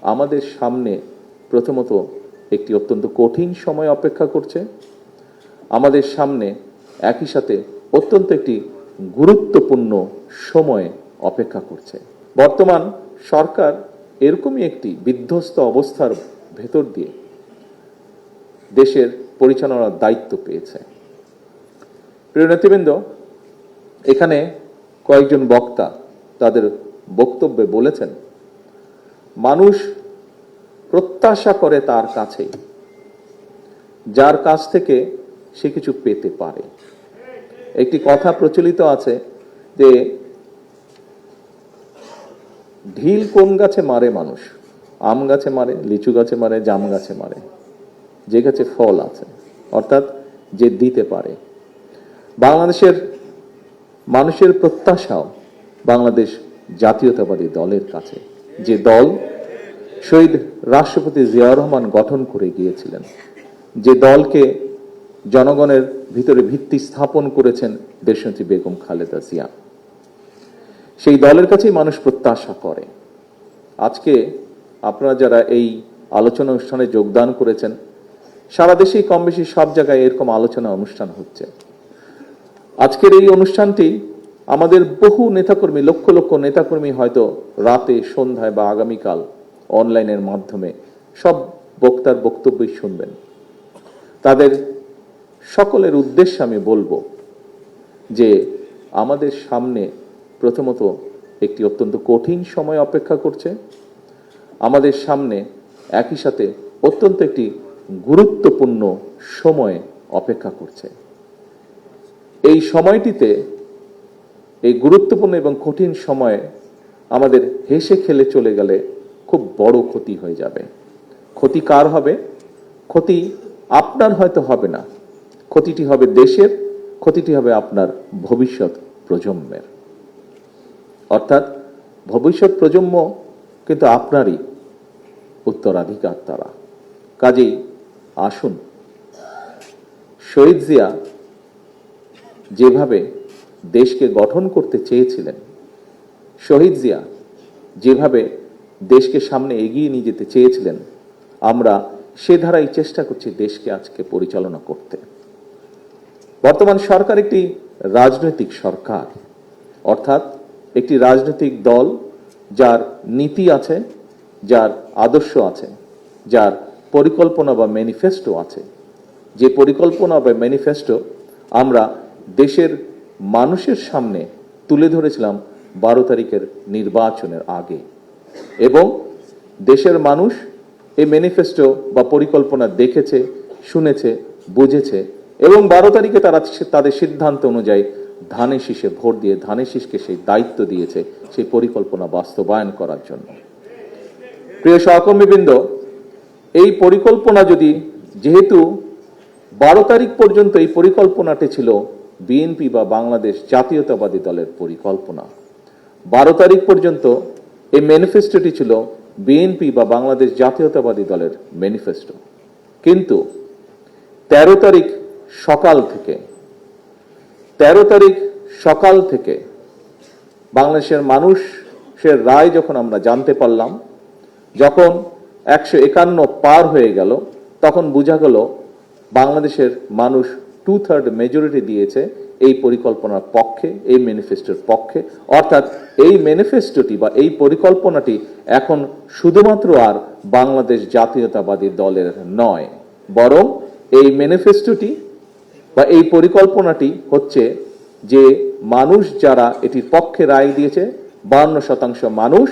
আমাদের সামনে প্রথমত একটি অত্যন্ত কঠিন সময় অপেক্ষা করছে। আমাদের সামনে একই সাথে অত্যন্ত একটি গুরুত্বপূর্ণ সময় অপেক্ষা করছে। বর্তমান সরকার এরকমই একটি বিধ্বস্ত অবস্থার ভেতর দিয়ে দেশের পরিচালনার দায়িত্ব পেয়েছে। প্রিয় নেতৃবৃন্দ, এখানে কয়েকজন বক্তা তাদের বক্তব্যে বলেছেন, মানুষ প্রত্যাশা করে তার কাছেই, যার কাছ থেকে সে কিছু পেতে পারে। একটি কথা প্রচলিত আছে যে ঢিল কোন গাছে মারে মানুষ? আম গাছে মারে, লিচু গাছে মারে, জাম গাছে মারে, যে গাছে ফল আছে, অর্থাৎ যে দিতে পারে। বাংলাদেশের মানুষের প্রত্যাশাও বাংলাদেশ জাতীয়তাবাদী দলের কাছে, যে দল শহীদ রাষ্ট্রপতি জিয়াউর রহমান গঠন করে গিয়েছিলেন, যে দলকে জনগণের ভিতরে ভিত্তি স্থাপন করেছেন দেশনেত্রী বেগম খালেদা জিয়া। সেই দলের কাছেই মানুষ প্রত্যাশা করে। আজকে আপনারা যারা এই আলোচনা অনুষ্ঠানে যোগদান করেছেন, সারা দেশেই কম বেশি সব জায়গায় এরকম আলোচনা অনুষ্ঠান হচ্ছে। আজকের এই অনুষ্ঠানটি আমাদের বহু নেতাকর্মী, লক্ষ লক্ষ নেতাকর্মী হয়তো রাতে, সন্ধ্যায় বা আগামীকাল অনলাইনের মাধ্যমে সব বক্তার বক্তব্যই শুনবেন। তাদের সকলের উদ্দেশ্যে আমি বলবো যে আমাদের সামনে প্রথমত একটি অত্যন্ত কঠিন সময় অপেক্ষা করছে। আমাদের সামনে একই সাথে অত্যন্ত একটি গুরুত্বপূর্ণ সময় অপেক্ষা করছে। এই সময়টিতে, এই গুরুত্বপূর্ণ এবং কঠিন সময়ে আমাদের হেসে খেলে চলে গেলে খুব বড় ক্ষতি হয়ে যাবে। ক্ষতি কার হবে? ক্ষতি আপনার হয়তো হবে না, ক্ষতিটি হবে দেশের, ক্ষতিটি হবে আপনার ভবিষ্যৎ প্রজন্মের। অর্থাৎ ভবিষ্যৎ প্রজন্ম কিন্তু আপনারই উত্তরাধিকার তারা। কাজেই আসুন, শহীদ জিয়া যেভাবে দেশকে গঠন করতে চেয়েছিলেন, শহীদ জিয়া যেভাবে দেশকে সামনে এগিয়ে নিয়ে যেতে চেয়েছিলেন, আমরা সে ধারাই চেষ্টা করছি দেশকে আজকে পরিচালনা করতে। বর্তমান সরকার একটি রাজনৈতিক সরকার, অর্থাৎ একটি রাজনৈতিক দল যার নীতি আছে, যার আদর্শ আছে, যার পরিকল্পনা বা ম্যানিফেস্টো আছে। যে পরিকল্পনা বা ম্যানিফেস্টো আমরা দেশের মানুষের সামনে তুলে ধরেছিলাম 12 তারিখের নির্বাচনের আগে, এবং দেশের মানুষ এই ম্যানিফেস্টো বা পরিকল্পনা দেখেছে, শুনেছে, বুঝেছে, এবং 12 তারিখে তারা তাদের সিদ্ধান্ত অনুযায়ী ধানের শীষে ভোট দিয়ে ধানের শীষকে সেই দায়িত্ব দিয়েছে সেই পরিকল্পনা বাস্তবায়ন করার জন্য। প্রিয় সহকর্মীবৃন্দ, এই পরিকল্পনা যেহেতু 12 তারিখ পর্যন্ত এই পরিকল্পনাটি ছিল বিএনপি বা বাংলাদেশ জাতীয়তাবাদী দলের পরিকল্পনা, 12 তারিখ পর্যন্ত এই ম্যানিফেস্টোটি ছিল বিএনপি বা বাংলাদেশ জাতীয়তাবাদী দলের ম্যানিফেস্টো। কিন্তু 13 তারিখ সকাল থেকে বাংলাদেশের মানুষের রায় যখন আমরা জানতে পারলাম, যখন 151 পার হয়ে গেল, তখন বোঝা গেল বাংলাদেশের মানুষ 2/3 মেজরিটি দিয়েছে এই পরিকল্পনার পক্ষে, এই ম্যানিফেস্টোর পক্ষে। অর্থাৎ এই ম্যানিফেস্টোটি বা এই পরিকল্পনাটি এখন শুধুমাত্র আর বাংলাদেশ জাতীয়তাবাদী দলের নয়, বরং এই ম্যানিফেস্টোটি বা এই পরিকল্পনাটি হচ্ছে যে মানুষ যারা এটির পক্ষে রায় দিয়েছে, 52% মানুষ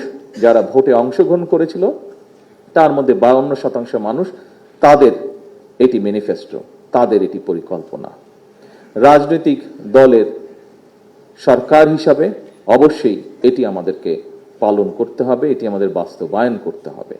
যারা ভোটে অংশগ্রহণ করেছিল, তার মধ্যে 52% মানুষ, তাদের এটি ম্যানিফেস্টো, তাদের এটি পরিকল্পনা। রাজনৈতিক দলের সরকার হিসাবে অবশ্যই এটি আমাদেরকে পালন করতে হবে, এটি আমাদের বাস্তবায়ন করতে হবে।